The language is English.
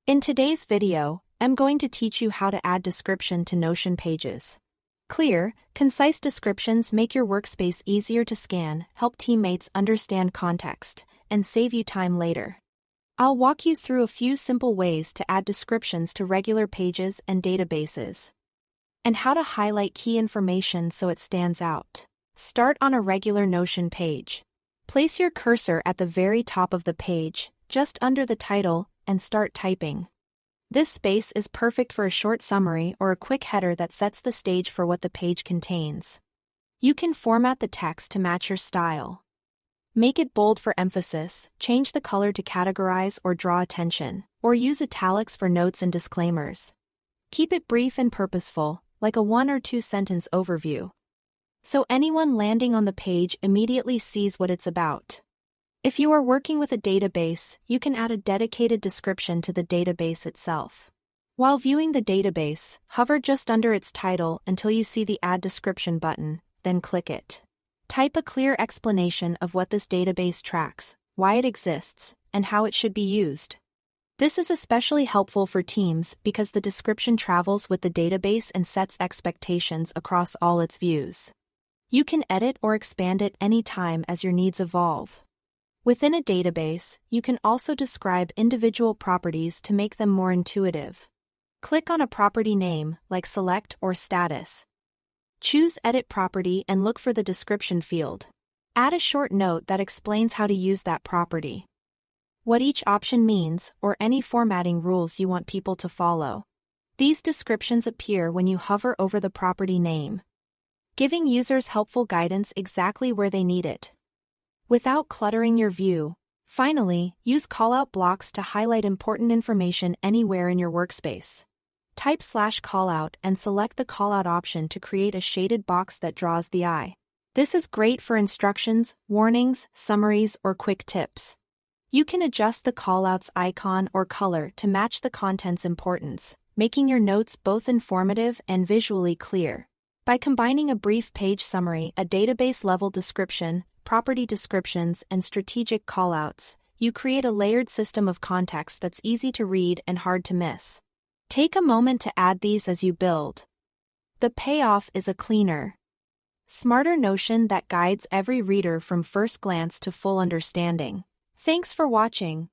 In today's video, I'm going to teach you how to add description to Notion pages. Clear, concise descriptions make your workspace easier to scan, help teammates understand context, and save you time later. I'll walk you through a few simple ways to add descriptions to regular pages and databases, and how to highlight key information so it stands out. Start on a regular Notion page. Place your cursor at the very top of the page, just under the title, and start typing. This space is perfect for a short summary or a quick header that sets the stage for what the page contains. You can format the text to match your style. Make it bold for emphasis, change the color to categorize or draw attention, or use italics for notes and disclaimers. Keep it brief and purposeful, like a 1 or 2 sentence overview, so anyone landing on the page immediately sees what it's about. If you are working with a database, you can add a dedicated description to the database itself. While viewing the database, hover just under its title until you see the Add Description button, then click it. Type a clear explanation of what this database tracks, why it exists, and how it should be used. This is especially helpful for teams because the description travels with the database and sets expectations across all its views. You can edit or expand it anytime as your needs evolve. Within a database, you can also describe individual properties to make them more intuitive. Click on a property name, like Select or Status. Choose Edit Property and look for the description field. Add a short note that explains how to use that property, what each option means, or any formatting rules you want people to follow. These descriptions appear when you hover over the property name, giving users helpful guidance exactly where they need it, without cluttering your view. Finally, use callout blocks to highlight important information anywhere in your workspace. Type /callout and select the callout option to create a shaded box that draws the eye. This is great for instructions, warnings, summaries, or quick tips. You can adjust the callout's icon or color to match the content's importance, making your notes both informative and visually clear. By combining a brief page summary, a database-level description, property descriptions, and strategic callouts, you create a layered system of context that's easy to read and hard to miss. Take a moment to add these as you build. The payoff is a cleaner, smarter Notion that guides every reader from first glance to full understanding. Thanks for watching.